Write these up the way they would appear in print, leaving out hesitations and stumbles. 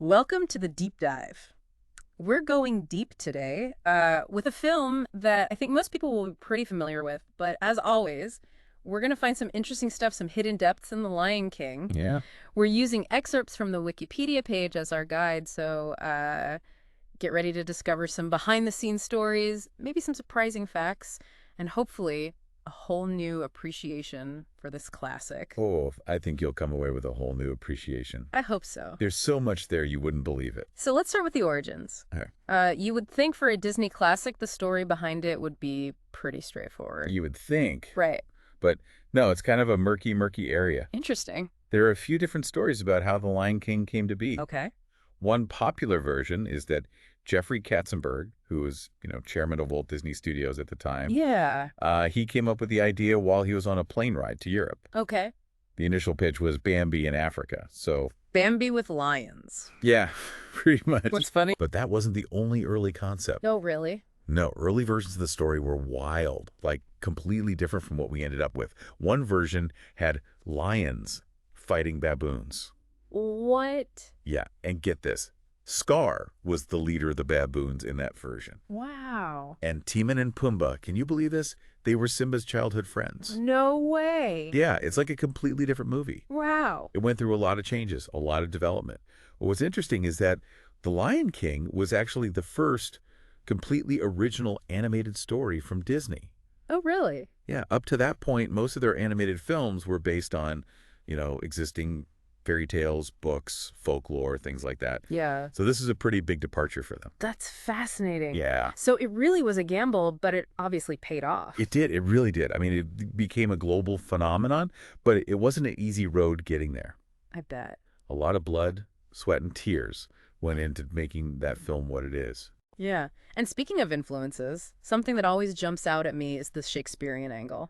Welcome to the Deep Dive. We're going deep today with a film that I think most people will be pretty familiar with, but as always, we're going to find some interesting stuff, some hidden depths in The Lion King. Yeah. We're using excerpts from the Wikipedia page as our guide, so get ready to discover some behind-the-scenes stories, maybe some surprising facts, and hopefully a whole new appreciation for this classic. Oh, I think you'll come away with a whole new appreciation. I hope so. There's so much there you wouldn't believe it. So let's start with the origins. Okay. You would think for a Disney classic, the story behind it would be pretty straightforward. You would think. Right. But no, it's kind of a murky area. Interesting. There are a few different stories about how The Lion King came to be. Okay. One popular version is that Jeffrey Katzenberg, who was, chairman of Walt Disney Studios at the time, he came up with the idea while he was on a plane ride to Europe. Okay. The initial pitch was Bambi in Africa, so... Bambi with lions. Yeah, pretty much. What's funny? But that wasn't the only early concept. No, really? No, early versions of the story were wild, like completely different from what we ended up with. One version had lions fighting baboons. What? Yeah, and get this. Scar was the leader of the baboons in that version. Wow. And Timon and Pumbaa, can you believe this? They were Simba's childhood friends. No way. Yeah, it's like a completely different movie. Wow. It went through a lot of changes, a lot of development. Well, what's interesting is that The Lion King was actually the first completely original animated story from Disney. Oh, really? Yeah, up to that point, most of their animated films were based on, existing fairy tales, books, folklore, things like that. Yeah. So this is a pretty big departure for them. That's fascinating. Yeah. So it really was a gamble, but it obviously paid off. It did. It really did. I mean, it became a global phenomenon, but it wasn't an easy road getting there. I bet. A lot of blood, sweat, and tears went into making that film what it is. Yeah. And speaking of influences, something that always jumps out at me is the Shakespearean angle.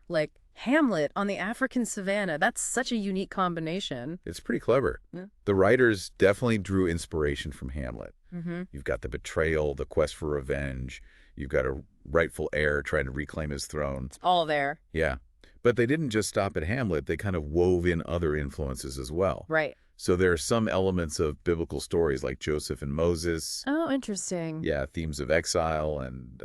Like Hamlet on the African savannah. That's such a unique combination. It's pretty clever. Yeah. The writers definitely drew inspiration from Hamlet. Mm-hmm. You've got the betrayal, the quest for revenge. You've got a rightful heir trying to reclaim his throne. It's all there. Yeah. But they didn't just stop at Hamlet. They kind of wove in other influences as well. Right. So there are some elements of biblical stories like Joseph and Moses. Oh, interesting. Yeah, themes of exile and,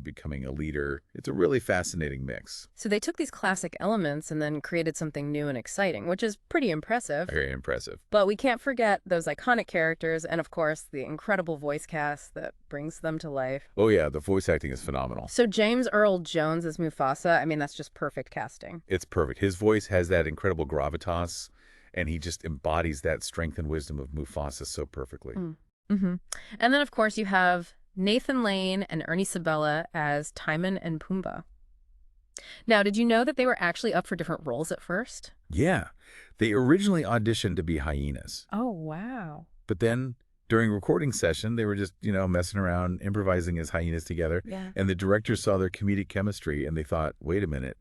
becoming a leader. It's a really fascinating mix. So they took these classic elements and then created something new and exciting, which is pretty impressive. Very impressive. But we can't forget those iconic characters and, of course, the incredible voice cast that brings them to life. Oh, yeah, the voice acting is phenomenal. So James Earl Jones as Mufasa, I mean, that's just perfect casting. It's perfect. His voice has that incredible gravitas, and he just embodies that strength and wisdom of Mufasa so perfectly. Mm-hmm. And then, of course, you have Nathan Lane and Ernie Sabella as Timon and Pumbaa. Now, did you know that they were actually up for different roles at first? Yeah. They originally auditioned to be hyenas. Oh, wow. But then during recording session, they were just, messing around, improvising as hyenas together. Yeah. And the director saw their comedic chemistry, and they thought, wait a minute.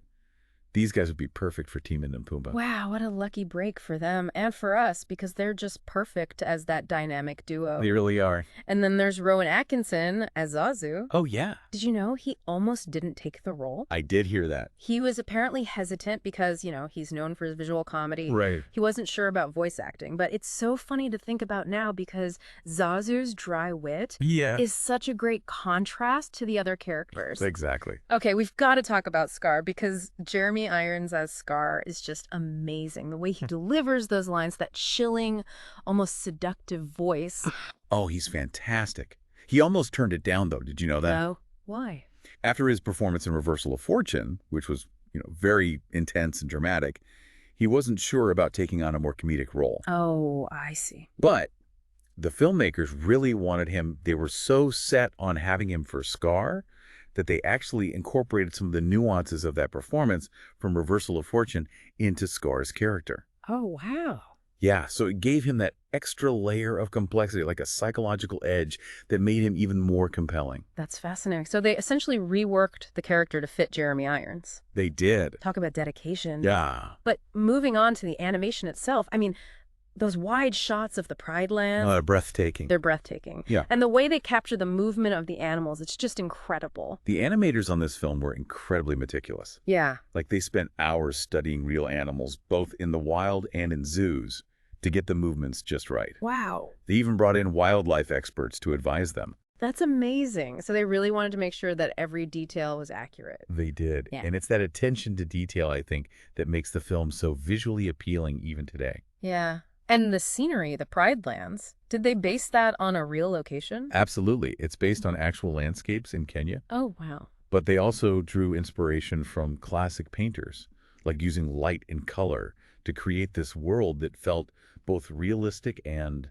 These guys would be perfect for Timon and Pumbaa. Wow, what a lucky break for them and for us, because they're just perfect as that dynamic duo. They really are. And then there's Rowan Atkinson as Zazu. Oh, yeah. Did you know he almost didn't take the role? I did hear that. He was apparently hesitant because, he's known for his visual comedy. Right. He wasn't sure about voice acting, but it's so funny to think about now because Zazu's dry wit is such a great contrast to the other characters. Exactly. Okay, we've got to talk about Scar because Jeremy Irons as Scar is just amazing. The way he delivers those lines, that chilling, almost seductive voice. Oh, he's fantastic. He almost turned it down, though. Did you know that? No. Why? After his performance in Reversal of Fortune, which was, very intense and dramatic, he wasn't sure about taking on a more comedic role. Oh, I see. But the filmmakers really wanted him. They were so set on having him for Scar that they actually incorporated some of the nuances of that performance from Reversal of Fortune into Scar's character. Oh, wow. Yeah, so it gave him that extra layer of complexity, like a psychological edge that made him even more compelling. That's fascinating. So they essentially reworked the character to fit Jeremy Irons. They did. Talk about dedication. Yeah. But moving on to the animation itself, I mean, those wide shots of the Pride Land. Breathtaking. They're breathtaking. Yeah. And the way they capture the movement of the animals, it's just incredible. The animators on this film were incredibly meticulous. Yeah. Like they spent hours studying real animals, both in the wild and in zoos, to get the movements just right. Wow. They even brought in wildlife experts to advise them. That's amazing. So they really wanted to make sure that every detail was accurate. They did. Yeah. And it's that attention to detail, I think, that makes the film so visually appealing even today. Yeah. And the scenery, the Pride Lands, did they base that on a real location? Absolutely. It's based on actual landscapes in Kenya. Oh, wow. But they also drew inspiration from classic painters, like using light and color to create this world that felt both realistic and,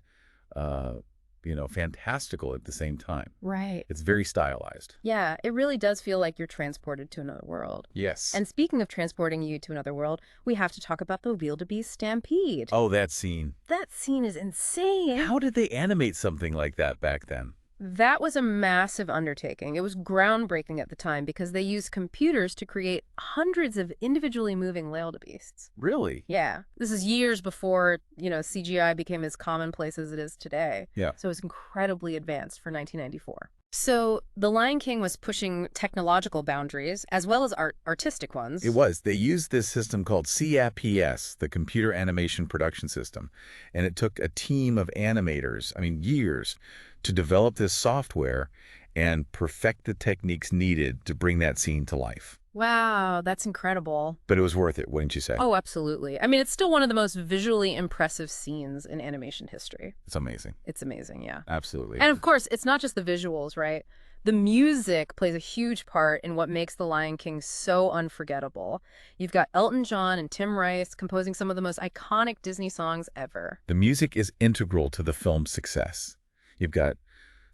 fantastical at the same time. Right. It's very stylized. Yeah, it really does feel like you're transported to another world. Yes. And speaking of transporting you to another world, we have to talk about the wildebeest stampede. Oh, that scene. That scene is insane. How did they animate something like that back then? That was a massive undertaking. It was groundbreaking at the time because they used computers to create hundreds of individually moving wildebeests. Really? Yeah. This is years before, CGI became as commonplace as it is today. Yeah. So it was incredibly advanced for 1994. So The Lion King was pushing technological boundaries as well as artistic ones. It was. They used this system called CAPS, the Computer Animation Production System. And it took a team of animators, years, to develop this software and perfect the techniques needed to bring that scene to life. Wow, that's incredible. But it was worth it, wouldn't you say? Oh, absolutely. It's still one of the most visually impressive scenes in animation history. It's amazing. It's amazing, yeah. Absolutely. And of course, it's not just the visuals, right? The music plays a huge part in what makes The Lion King so unforgettable. You've got Elton John and Tim Rice composing some of the most iconic Disney songs ever. The music is integral to the film's success. You've got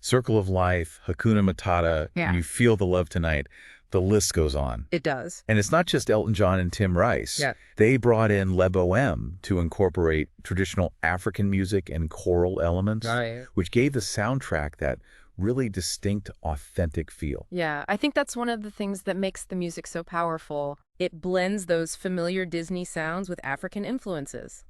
Circle of Life, Hakuna Matata, You Feel the Love Tonight. The list goes on. It does. And it's not just Elton John and Tim Rice. Yeah. They brought in Le Bohème to incorporate traditional African music and choral elements, which gave the soundtrack that really distinct, authentic feel. Yeah, I think that's one of the things that makes the music so powerful. It blends those familiar Disney sounds with African influences.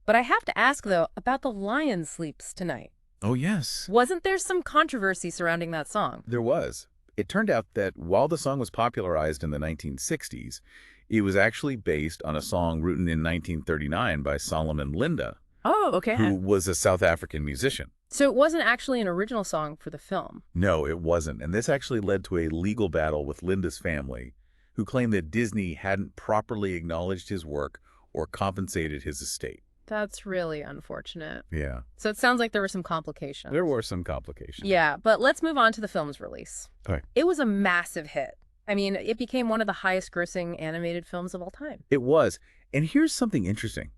But I have to ask, though, about The Lion Sleeps Tonight. Oh, yes. Wasn't there some controversy surrounding that song? There was. It turned out that while the song was popularized in the 1960s, it was actually based on a song written in 1939 by Solomon Linda, Oh, okay. who was a South African musician. So it wasn't actually an original song for the film. No, it wasn't. And this actually led to a legal battle with Linda's family, who claimed that Disney hadn't properly acknowledged his work or compensated his estate. That's really unfortunate. Yeah. So it sounds like there were some complications. There were some complications. Yeah, but let's move on to the film's release. Okay. It was a massive hit. It became one of the highest grossing animated films of all time. It was. And here's something interesting.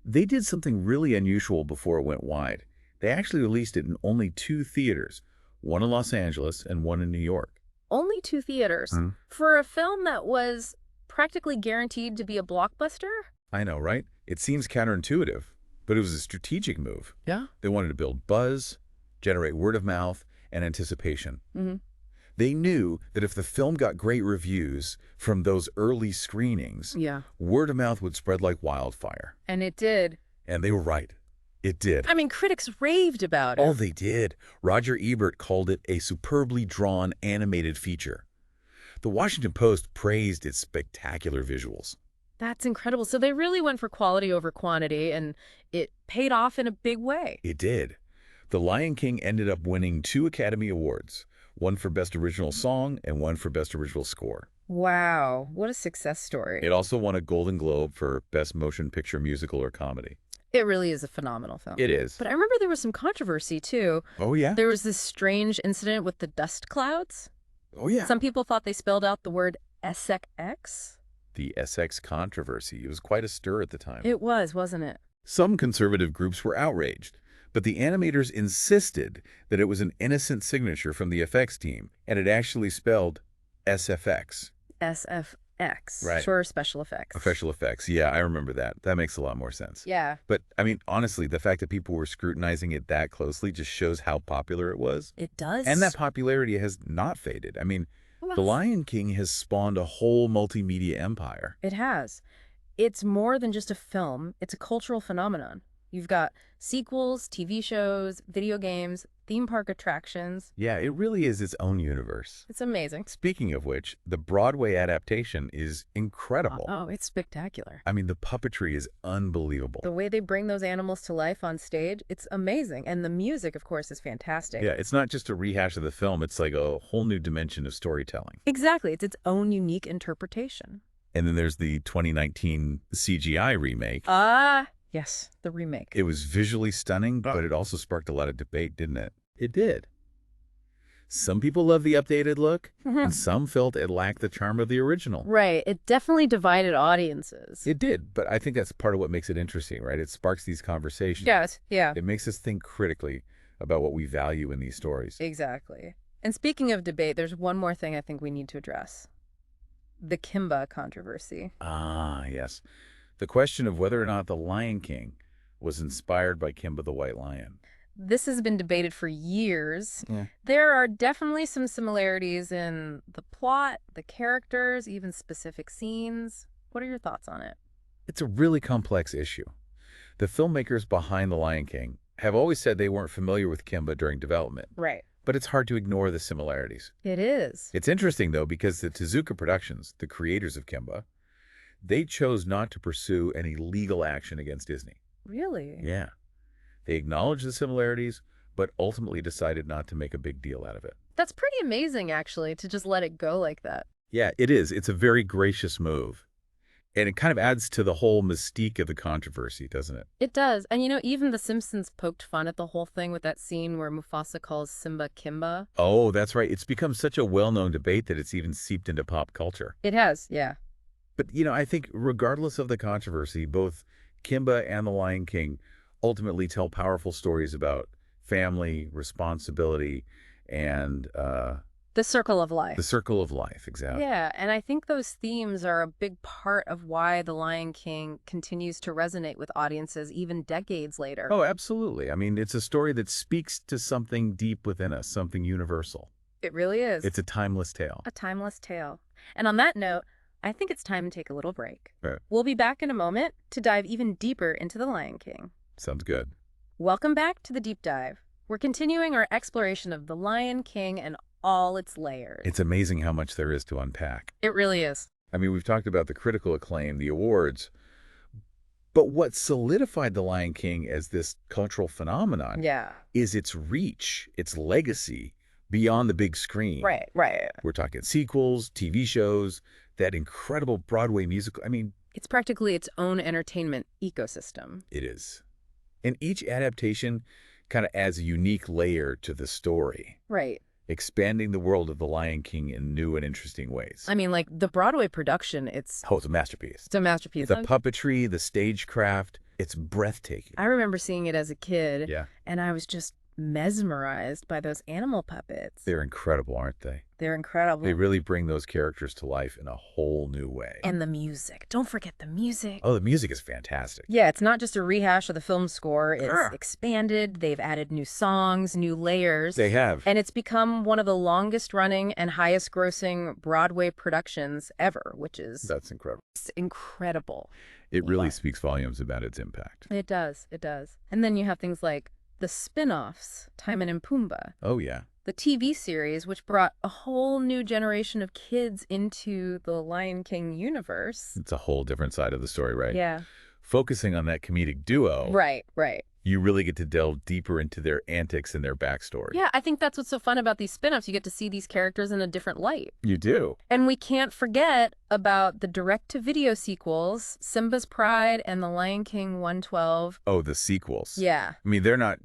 They did something really unusual before it went wide. They actually released it in only 2 theaters, one in Los Angeles and one in New York. Only 2 theaters. For a film that was practically guaranteed to be a blockbuster? I know, right? It seems counterintuitive, but it was a strategic move. Yeah. They wanted to build buzz, generate word of mouth, and anticipation. They knew that if the film got great reviews from those early screenings, word of mouth would spread like wildfire. And it did. And they were right. It did. Critics raved about it. Oh, they did. Roger Ebert called it a superbly drawn animated feature. The Washington Post praised its spectacular visuals. That's incredible. So they really went for quality over quantity, and it paid off in a big way. It did. The Lion King ended up winning 2 Academy Awards, one for Best Original Song and one for Best Original Score. Wow, what a success story. It also won a Golden Globe for Best Motion Picture Musical or Comedy. It really is a phenomenal film. It is. But I remember there was some controversy, too. Oh, yeah? There was this strange incident with the dust clouds. Oh, yeah. Some people thought they spelled out the word SX. The SX controversy. It was quite a stir at the time. It was, wasn't it? Some conservative groups were outraged, but the animators insisted that it was an innocent signature from the effects team, and it actually spelled SFX. SFX. Right. Sure, special effects. Special effects. Yeah, I remember that. That makes a lot more sense. Yeah. But, honestly, the fact that people were scrutinizing it that closely just shows how popular it was. It does. And that popularity has not faded. The Lion King has spawned a whole multimedia empire. It has. It's more than just a film. It's a cultural phenomenon. You've got sequels, TV shows, video games, theme park attractions. Yeah, it really is its own universe. It's amazing. Speaking of which, the Broadway adaptation is incredible. Oh, it's spectacular. I mean, the puppetry is unbelievable. The way they bring those animals to life on stage, it's amazing. And the music, of course, is fantastic. Yeah, it's not just a rehash of the film. It's like a whole new dimension of storytelling. Exactly. It's its own unique interpretation. And then there's the 2019 CGI remake. Yes, the remake. It was visually stunning, but it also sparked a lot of debate, didn't it? It did. Some people love the updated look, and some felt it lacked the charm of the original. Right. It definitely divided audiences. It did, but I think that's part of what makes it interesting, right? It sparks these conversations. Yes, yeah. It makes us think critically about what we value in these stories. Exactly. And speaking of debate, there's one more thing I think we need to address. The Kimba controversy. Ah, yes. The question of whether or not The Lion King was inspired by Kimba the White Lion. This has been debated for years. Yeah. There are definitely some similarities in the plot, the characters, even specific scenes. What are your thoughts on it? It's a really complex issue. The filmmakers behind The Lion King have always said they weren't familiar with Kimba during development. Right. But it's hard to ignore the similarities. It is. It's interesting, though, because the Tezuka Productions, the creators of Kimba, they chose not to pursue any legal action against Disney. Really? Yeah. They acknowledged the similarities, but ultimately decided not to make a big deal out of it. That's pretty amazing, actually, to just let it go like that. Yeah, it is. It's a very gracious move. And it kind of adds to the whole mystique of the controversy, doesn't it? It does. And even The Simpsons poked fun at the whole thing with that scene where Mufasa calls Simba Kimba. Oh, that's right. It's become such a well-known debate that it's even seeped into pop culture. It has, yeah. But, I think regardless of the controversy, both Kimba and The Lion King ultimately tell powerful stories about family, responsibility, and The circle of life. the circle of life, exactly. Yeah, and I think those themes are a big part of why The Lion King continues to resonate with audiences even decades later. Oh, absolutely. I mean, it's a story that speaks to something deep within us, something universal. It really is. It's a timeless tale. A timeless tale. And on that note, I think it's time to take a little break. Right. We'll be back in a moment to dive even deeper into The Lion King. Sounds good. Welcome back to the Deep Dive. We're continuing our exploration of The Lion King and all its layers. It's amazing how much there is to unpack. It really is. I mean, we've talked about the critical acclaim, the awards, but what solidified The Lion King as this cultural phenomenon is its reach, its legacy beyond the big screen. Right. We're talking sequels, TV shows, that incredible Broadway musical. I mean, It's practically its own entertainment ecosystem. it is. And each adaptation kind of adds a unique layer to the story, Right. expanding the world of The Lion King in new and interesting ways. I mean, like, the Broadway production, it's Oh, it's a masterpiece. a masterpiece. The puppetry, the stagecraft, it's breathtaking. I remember seeing it as a kid, Yeah. and I was just mesmerized by those animal puppets. They're incredible, aren't they? They're incredible. They really bring those characters to life in a whole new way. And the music. Don't forget the music. Oh, the music is fantastic. Yeah, it's not just a rehash of the film score. It's Sure. expanded. They've added new songs, new layers. They have. And it's become one of the longest running and highest grossing Broadway productions ever, which is That's incredible. incredible. It really Wow. speaks volumes about its impact. It does. It does. And then you have things like the spin-offs, Timon and Pumbaa, Oh, yeah. the TV series, which brought a whole new generation of kids into the Lion King universe. It's a whole different side of the story, right? Yeah. Focusing on that comedic duo, Right. you really get to delve deeper into their antics and their backstory. Yeah, I think that's what's so fun about these spin-offs. You get to see these characters in a different light. You do. And we can't forget about the direct-to-video sequels, Simba's Pride and The Lion King 112. Oh, the sequels. Yeah. I mean, they're not,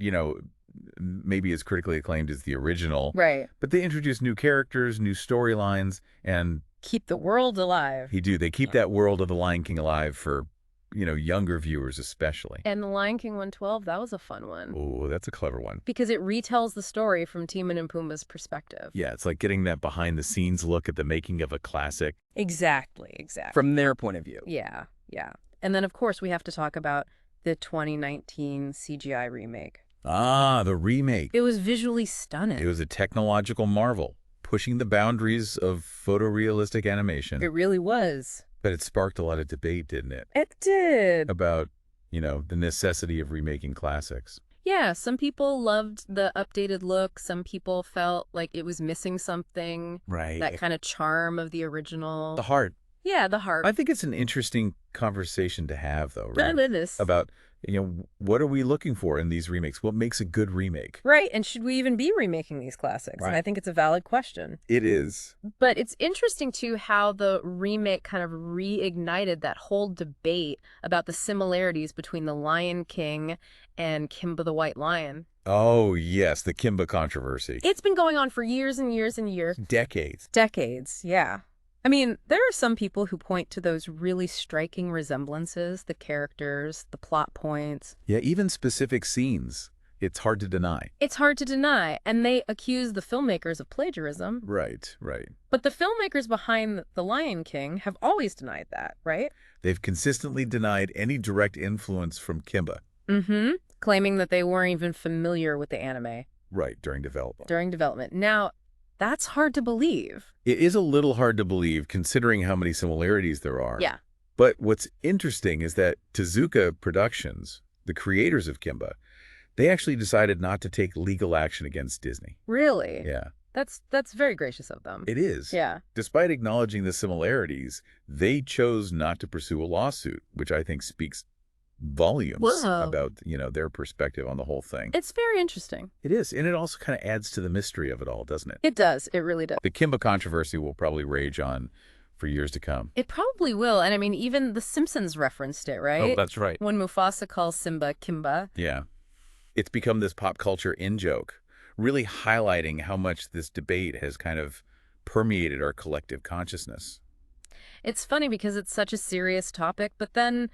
maybe as critically acclaimed as the original, Right. but they introduce new characters, new storylines, and Keep the world alive. they keep that world of The Lion King alive for, younger viewers especially. And The Lion King 112, that was a fun one. Oh, that's a clever one. Because it retells the story from Timon and Pumbaa's perspective. Yeah, it's like getting that behind-the-scenes look at the making of a classic. Exactly. From their point of view. Yeah. And then, of course, we have to talk about the 2019 CGI remake. Ah, the remake. It was visually stunning. It was a technological marvel, pushing the boundaries of photorealistic animation. It really was. But it sparked a lot of debate, didn't it? It did. About The necessity of remaking classics. Yeah, some people loved the updated look. Some people felt like it was missing something, that Right. kind of charm of the The original. heart. Yeah, the heart. I think it's an interesting conversation to have, though, I right? love this. About, what are we looking for in these remakes? What makes a good remake? Right, and should we even be remaking these classics? And I Right. think it's a valid question. It is. But it's interesting, too, how the remake kind of reignited that whole debate about the similarities between The Lion King and Kimba the White Lion. Oh, yes, the Kimba controversy. It's been going on for years and years and years. Decades. Decades, yeah. I mean, there are some people who point to those really striking resemblances, the characters, the plot points. Yeah, even specific scenes. It's hard to deny. It's hard to deny, and they accuse the filmmakers of plagiarism. Right, right. But the filmmakers behind The Lion King have always denied that, right? They've consistently denied any direct influence from Kimba. Mm-hmm. Claiming that they weren't even familiar with the anime. Right, during development. During development. Now, that's hard to believe. It is a little hard to believe considering how many similarities there are. Yeah. But what's interesting is that Tezuka Productions, the creators of Kimba, they actually decided not to take legal action against Disney. Really? Yeah. That's very gracious of them. It is. Yeah. Despite acknowledging the similarities, they chose not to pursue a lawsuit, which I think speaks volumes Whoa. about, their perspective on the whole thing. It's very interesting. It is. And it also kind of adds to the mystery of it all, doesn't it? It does. It really does. The Kimba controversy will probably rage on for years to come. It probably will. And I mean, even The Simpsons referenced it, right? Oh, that's right. When Mufasa calls Simba Kimba. Yeah. It's become this pop culture in-joke, really highlighting how much this debate has kind of permeated our collective consciousness. It's funny because it's such a serious topic, but then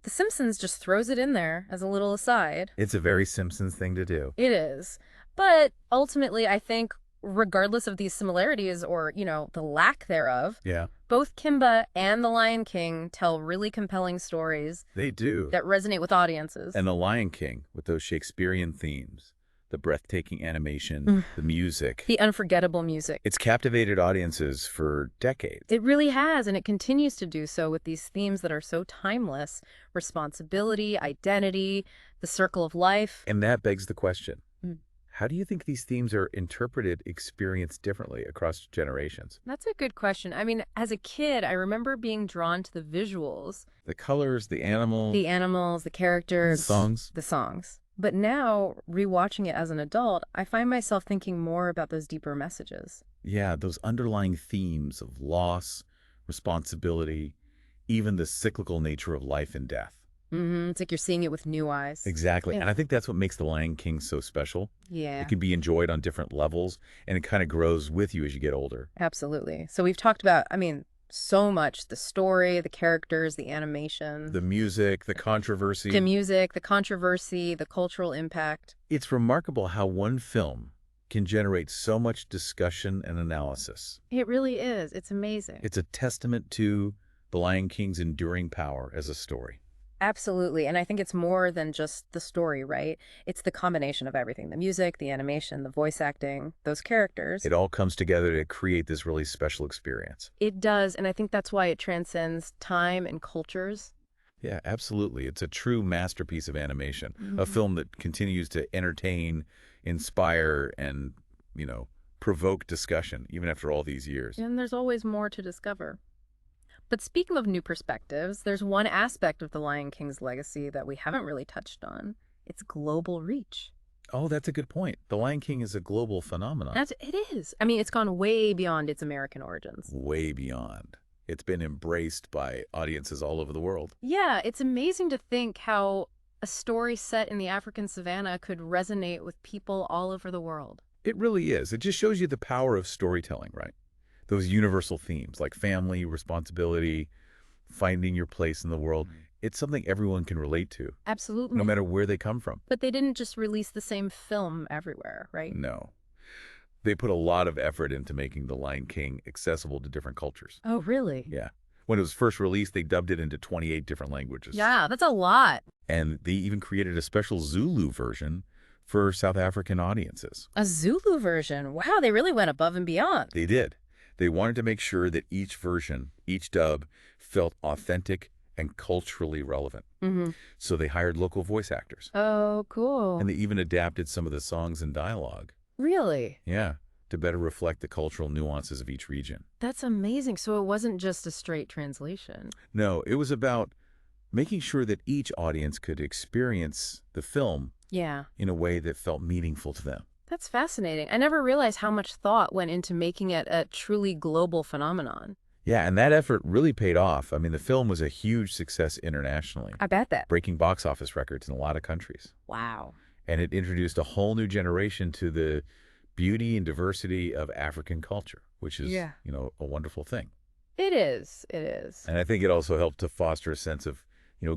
The Simpsons just throws it in there as a little aside. It's a very Simpsons thing to do. It is. But ultimately, I think, regardless of these similarities or, the lack thereof, Yeah. both Kimba and The Lion King tell really compelling stories They do. that resonate with audiences. And The Lion King, with those Shakespearean themes, the breathtaking animation, the music. The unforgettable music. It's captivated audiences for decades. It really has, and it continues to do so with these themes that are so timeless. Responsibility, identity, the circle of life. And that begs the question. Mm. How do you think these themes are interpreted, experienced differently across generations? That's a good question. I mean, as a kid, I remember being drawn to the visuals. The colors, the animals, The animals, the characters. songs. The songs. But now, rewatching it as an adult, I find myself thinking more about those deeper messages. Yeah, those underlying themes of loss, responsibility, even the cyclical nature of life and death. It's like you're seeing it with new eyes. Exactly. Yeah. And I think that's what makes The Lion King so special. Yeah, It can be enjoyed on different levels, and it kind of grows with you as you get older. absolutely. So we've talked about, so much. The story, the characters, the animation. The music, the controversy. The music, the controversy, the cultural impact. It's remarkable how one film can generate so much discussion and analysis. It really is. It's amazing. It's a testament to The Lion King's enduring power as a story. Absolutely. And I think it's more than just the story, right? It's the combination of everything. The music, the animation, the voice acting, those characters. It all comes together to create this really special experience. It does. And I think that's why it transcends time and cultures. Yeah, absolutely. It's a true masterpiece of animation, a film that continues to entertain, inspire, and, provoke discussion, even after all these years. And there's always more to discover. But speaking of new perspectives, there's one aspect of The Lion King's legacy that we haven't really touched on. Its global reach. Oh, that's a good point. The Lion King is a global phenomenon. It is. It's gone way beyond its American origins. Way beyond. It's been embraced by audiences all over the world. Yeah, it's amazing to think how a story set in the African savannah could resonate with people all over the world. It really is. It just shows you the power of storytelling, right? Those universal themes like family, responsibility, finding your place in the world. It's something everyone can relate to, Absolutely. no matter where they come from. But they didn't just release the same film everywhere, right? No. They put a lot of effort into making The Lion King accessible to different cultures. Oh, really? Yeah. When it was first released, they dubbed it into 28 different languages. Yeah, that's a lot. And they even created a special Zulu version for South African audiences. A Zulu version. Wow, they really went above and beyond. They did. They wanted to make sure that each version, each dub, felt authentic and culturally relevant. Mm-hmm. So they hired local voice actors. Oh, cool. And they even adapted some of the songs and dialogue. Really? Yeah, to better reflect the cultural nuances of each region. That's amazing. So it wasn't just a straight translation. No, it was about making sure that each audience could experience the film Yeah. in a way that felt meaningful to them. That's fascinating. I never realized how much thought went into making it a truly global phenomenon. Yeah, and that effort really paid off. I mean, the film was a huge success internationally, I bet that. breaking box office records in a lot of countries. Wow. And it introduced a whole new generation to the beauty and diversity of African culture, which is, Yeah. a wonderful thing. It is. It is. And I think it also helped to foster a sense of,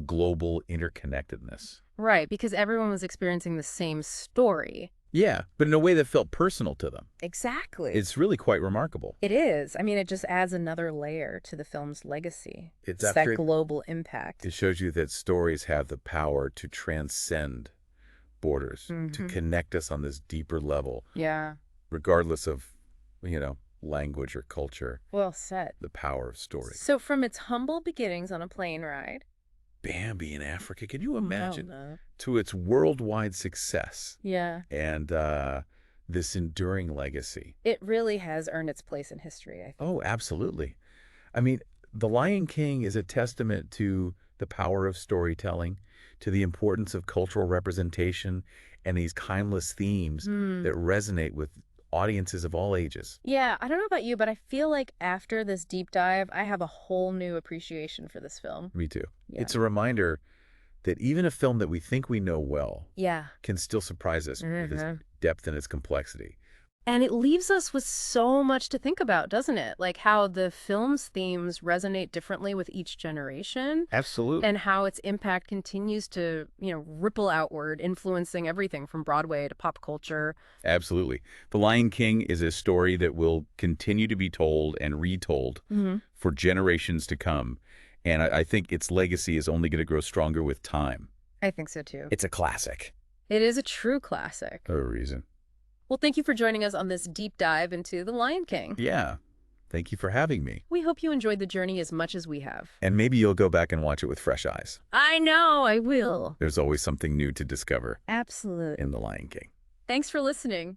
global interconnectedness. Right, because everyone was experiencing the same story. Yeah, but in a way that felt personal to them. Exactly. It's really quite remarkable. It is. I mean, it just adds another layer to the film's legacy. It's that after global impact. It shows you that stories have the power to transcend borders, to Mhm. connect us on this deeper level, Yeah. regardless of, language or culture, Well said. the power of story. So from its humble beginnings on a plane ride. Bambi in Africa, can you Oh, imagine? no. To its worldwide success Yeah. and this enduring legacy. It really has earned its place in history, I think. Oh, absolutely. I mean, The Lion King is a testament to the power of storytelling, to the importance of cultural representation, and these timeless themes that resonate with audiences of all ages. Yeah, I don't know about you, but I feel like after this deep dive, I have a whole new appreciation for this film. Me too. Yeah. It's a reminder that even a film that we think we know well Yeah. can still surprise us with its depth and its complexity. And it leaves us with so much to think about, doesn't it? Like how the film's themes resonate differently with each generation. Absolutely. And how its impact continues to, ripple outward, influencing everything from Broadway to pop culture. Absolutely. The Lion King is a story that will continue to be told and retold for generations to come. And I think its legacy is only going to grow stronger with time. I think so, too. It's a classic. It is a true classic. For a reason. Well, thank you for joining us on this deep dive into The Lion King. Yeah. Thank you for having me. We hope you enjoyed the journey as much as we have. And maybe you'll go back and watch it with fresh eyes. I know, I will. There's always something new to discover Absolutely. in The Lion King. Thanks for listening.